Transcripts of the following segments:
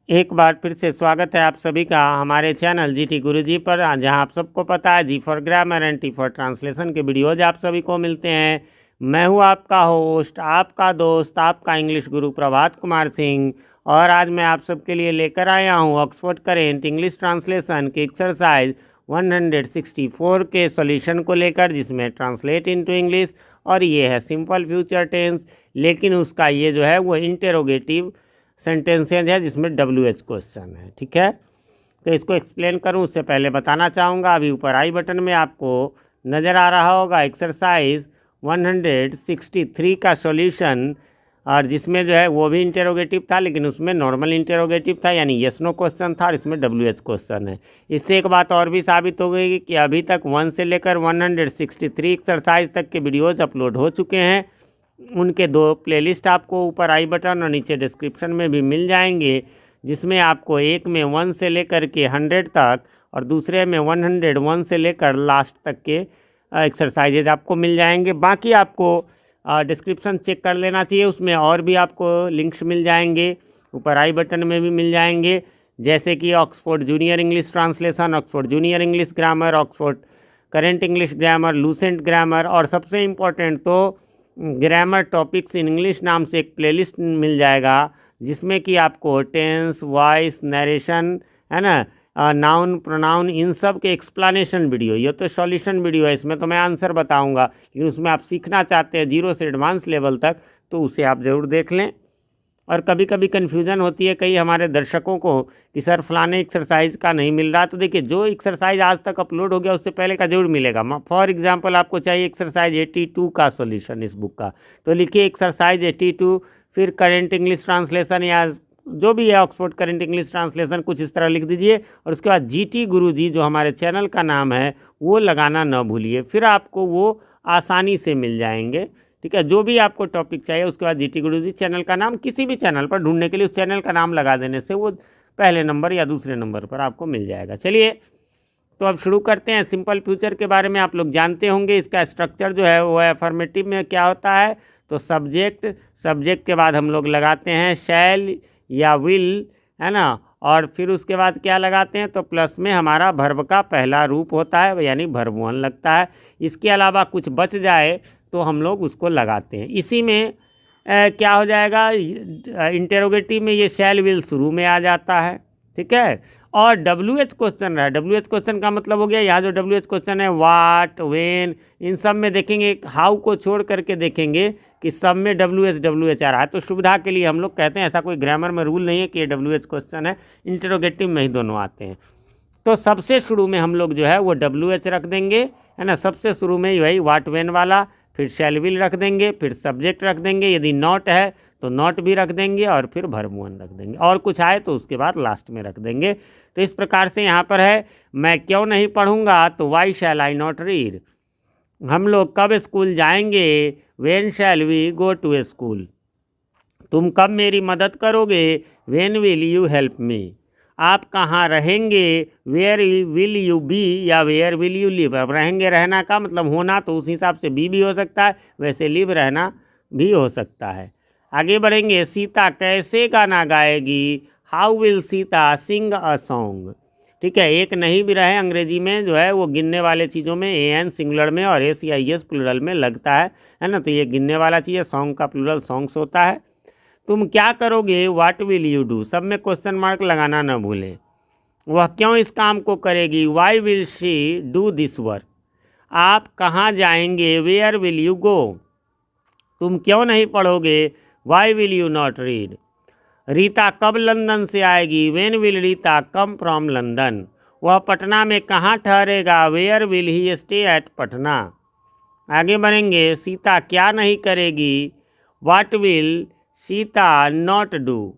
एक बार फिर से स्वागत है आप सभी का हमारे चैनल जीटी गुरुजी पर, जहां आप सबको पता है G for grammar and T for translation के वीडियोज आप सभी को मिलते हैं। मैं हूं आपका होस्ट, आपका दोस्त, आपका इंग्लिश गुरु प्रभात कुमार सिंह। और आज मैं आप सबके लिए लेकर आया हूं ऑक्सफोर्ड करेंट इंग्लिश ट्रांसलेशन के एक्सरसाइज 164 के सॉल्यूशन को लेकर, जिसमें ट्रांसलेट इनटू इंग्लिश और ये है सिंपल फ्यूचर टेंस, लेकिन उसका ये जो है वो इंटेरोगेटिव सेंटेंसेज है जिसमें WH क्वेश्चन है। ठीक है, तो इसको एक्सप्लेन करूं उससे पहले बताना चाहूँगा, अभी ऊपर आई बटन में आपको नज़र आ रहा होगा एक्सरसाइज 163 का सॉल्यूशन, और जिसमें जो है वो भी इंटेरोगेटिव था, लेकिन उसमें नॉर्मल इंटेरोगेटिव था, यानी यस नो क्वेश्चन था, और इसमें WH क्वेश्चन है। इससे एक बात और भी साबित हो गई कि अभी तक 1 से लेकर 163 एक्सरसाइज तक के वीडियोज़ अपलोड हो चुके हैं। उनके 2 प्लेलिस्ट आपको ऊपर आई बटन और नीचे डिस्क्रिप्शन में भी मिल जाएंगे, जिसमें आपको एक में 1 से लेकर के 100 तक और दूसरे में 101 से लेकर लास्ट तक के एक्सरसाइजेज आपको मिल जाएंगे। बाकी आपको डिस्क्रिप्शन चेक कर लेना चाहिए, उसमें और भी आपको लिंक्स मिल जाएंगे, ऊपर आई बटन में भी मिल जाएंगे, जैसे कि Oxford junior English translation, Oxford junior English grammar, Oxford current English grammar, Lucent grammar, और सबसे इम्पोर्टेंट तो ग्रामर टॉपिक्स इन इंग्लिश नाम से एक प्लेलिस्ट मिल जाएगा, जिसमें कि आपको टेंस, वॉइस, नरेशन, है ना, नाउन, प्रोनाउन, इन सब के एक्सप्लेनेशन वीडियो। ये तो सॉल्यूशन वीडियो है, इसमें तो मैं आंसर बताऊंगा, लेकिन उसमें आप सीखना चाहते हैं 0 से एडवांस लेवल तक, तो उसे आप ज़रूर देख लें। और कभी कभी कन्फ्यूज़न होती है कई हमारे दर्शकों को कि सर फलाने एक्सरसाइज का नहीं मिल रहा, तो देखिए जो एक्सरसाइज आज तक अपलोड हो गया उससे पहले का जरूर मिलेगा। फॉर एग्जांपल आपको चाहिए एक्सरसाइज 82 का सॉल्यूशन इस बुक का, तो लिखिए एक्सरसाइज 82, फिर करेंट इंग्लिश ट्रांसलेशन या जो भी है ऑक्सफोर्ड करेंट इंग्लिश ट्रांसलेशन, कुछ इस तरह लिख दीजिए, और उसके बाद जीटी गुरुजी जो हमारे चैनल का नाम है वो लगाना न भूलिए, फिर आपको वो आसानी से मिल जाएंगे। ठीक है, जो भी आपको टॉपिक चाहिए उसके बाद जीटी गुरुजी चैनल का नाम किसी भी चैनल पर ढूंढने के लिए उस चैनल का नाम लगा देने से वो पहले नंबर या दूसरे नंबर पर आपको मिल जाएगा। चलिए, तो अब शुरू करते हैं। सिंपल फ्यूचर के बारे में आप लोग जानते होंगे, इसका स्ट्रक्चर जो है वो अफर्मेटिव में क्या होता है, तो सब्जेक्ट के बाद हम लोग लगाते हैं शैल या विल, है ना, और फिर उसके बाद क्या लगाते हैं, तो प्लस में हमारा वर्ब का पहला रूप होता है, यानी वर्ब 1 लगता है। इसके अलावा कुछ बच जाए तो हम लोग उसको लगाते हैं। इसी में क्या हो जाएगा, इंटेरोगेटिव में ये शैल विल शुरू में आ जाता है। ठीक है, और WH क्वेश्चन रहा है। WH क्वेश्चन का मतलब हो गया, यहाँ जो WH क्वेश्चन है वाट, वेन, इन सब में देखेंगे, हाउ को छोड़ करके देखेंगे कि सब में WH आ रहा है। तो सुविधा के लिए हम लोग कहते हैं, ऐसा कोई ग्रामर में रूल नहीं है कि ये WH क्वेश्चन है, इंटेरोगेटिव में ही दोनों आते हैं। तो सबसे शुरू में हम लोग जो है वो WH रख देंगे, है ना, सबसे शुरू में वही वाट वेन वाला, फिर शैल विल रख देंगे, फिर सब्जेक्ट रख देंगे, यदि नॉट है तो नॉट भी रख देंगे, और फिर वर्ब 1 रख देंगे, और कुछ आए तो उसके बाद लास्ट में रख देंगे। तो इस प्रकार से यहाँ पर है, मैं क्यों नहीं पढ़ूंगा, तो why shall I not read. हम लोग कब स्कूल जाएंगे, when shall we go to school. तुम कब मेरी मदद करोगे, when will you help me. आप कहाँ रहेंगे, वेयर विल यू बी या वेयर विल यू लिव। अब रहेंगे, रहना का मतलब होना, तो उस हिसाब से बी भी हो सकता है, वैसे लिव रहना भी हो सकता है। आगे बढ़ेंगे, सीता कैसे गाना गाएगी, how will Sita sing a song. ठीक है, एक नहीं भी रहे अंग्रेजी में जो है वो गिनने वाले चीज़ों में एन सिंगुलर में और एस या एस प्लूरल में लगता है ना, तो ये गिनने वाला चीज़ है। सॉन्ग का प्लूरल सॉन्ग्स होता है। तुम क्या करोगे, व्हाट विल यू डू, सब में क्वेश्चन मार्क लगाना न भूलें। वह क्यों इस काम को करेगी, why will she do this work. आप कहाँ जाएंगे, वेयर विल यू गो। तुम क्यों नहीं पढ़ोगे, why will you not read. Rita कब लंदन से आएगी, when will Rita come from London. वह पटना में कहाँ ठहरेगा, where will he stay at Patna. आगे बढ़ेंगे, सीता क्या नहीं करेगी, what will Sita not do.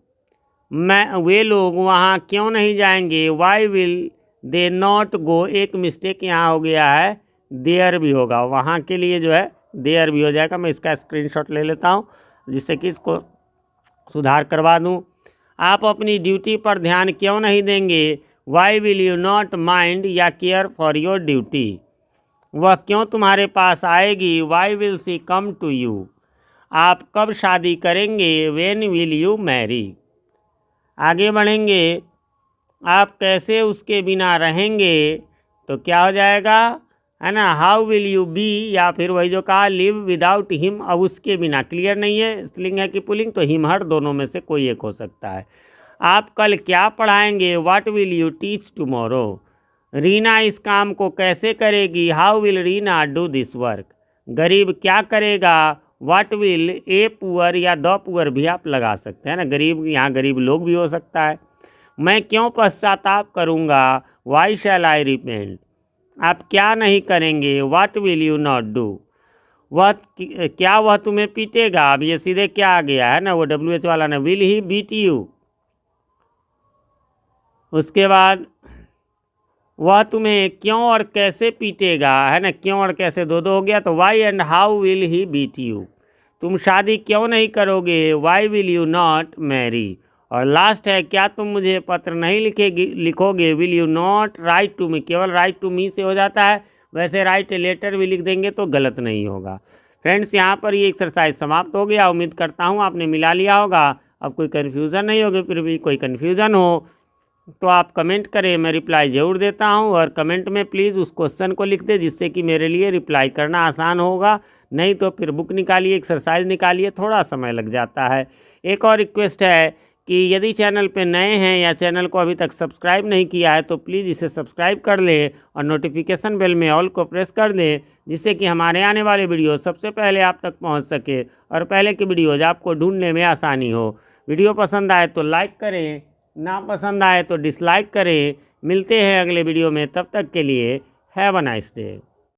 वे लोग वहाँ क्यों नहीं जाएंगे, why will they not go. एक मिस्टेक यहाँ हो गया है, देयर भी होगा, वहाँ के लिए जो है देयर भी हो जाएगा। मैं इसका स्क्रीनशॉट ले लेता हूँ जिससे कि इसको सुधार करवा दूँ। आप अपनी ड्यूटी पर ध्यान क्यों नहीं देंगे, why will you not mind या केयर फॉर योर ड्यूटी। वह क्यों तुम्हारे पास आएगी, why will she come to you. आप कब शादी करेंगे, व्हेन विल यू मैरी। आगे बढ़ेंगे, आप कैसे उसके बिना रहेंगे, तो क्या हो जाएगा, है ना, हाउ विल यू बी, या फिर वही जो कहा लिव विदाउट हिम, अब उसके बिना, क्लियर नहीं है स्त्रीलिंग है कि पुल्लिंग, तो हिम हर दोनों में से कोई एक हो सकता है। आप कल क्या पढ़ाएंगे, what will you teach tomorrow. Reena इस काम को कैसे करेगी, how will Reena do this work. गरीब क्या करेगा, व्हाट विल ए पुअर, या द पुअर भी आप लगा सकते हैं ना, गरीब यहाँ गरीब लोग भी हो सकता है। मैं क्यों पश्चाताप करूँगा, वाई शैल आई रिपेंट। आप क्या नहीं करेंगे, what will you not do. वह क्या वह तुम्हें पीटेगा, अब ये सीधे क्या आ गया है ना, वो WH वाला ना, विल ही बीट यू। उसके बाद वह तुम्हें क्यों और कैसे पीटेगा, है ना, क्यों और कैसे दो दो हो गया, तो why and how will he beat you. तुम शादी क्यों नहीं करोगे, why will you not marry. और लास्ट है, क्या तुम मुझे पत्र नहीं लिखोगे, will you not write to me. केवल राइट टू मी से हो जाता है, वैसे राइट ए लेटर भी लिख देंगे तो गलत नहीं होगा। फ्रेंड्स, यहाँ पर ये एक्सरसाइज समाप्त हो गया। उम्मीद करता हूँ आपने मिला लिया होगा। अब कोई कन्फ्यूज़न नहीं होगी, फिर भी कोई कन्फ्यूज़न हो तो आप कमेंट करें, मैं रिप्लाई ज़रूर देता हूं। और कमेंट में प्लीज़ उस क्वेश्चन को लिख दें जिससे कि मेरे लिए रिप्लाई करना आसान होगा। नहीं तो फिर बुक निकालिए, एक्सरसाइज निकालिए, थोड़ा समय लग जाता है। एक और रिक्वेस्ट है कि यदि चैनल पे नए हैं या चैनल को अभी तक सब्सक्राइब नहीं किया है तो प्लीज़ इसे सब्सक्राइब कर लें और नोटिफिकेशन बेल में ऑल को प्रेस कर दें, जिससे कि हमारे आने वाले वीडियो सबसे पहले आप तक पहुँच सके और पहले की वीडियोज़ आपको ढूंढने में आसानी हो। वीडियो पसंद आए तो लाइक करें, ना पसंद आए तो डिसलाइक करें। मिलते हैं अगले वीडियो में, तब तक के लिए हैव अ नाइस डे।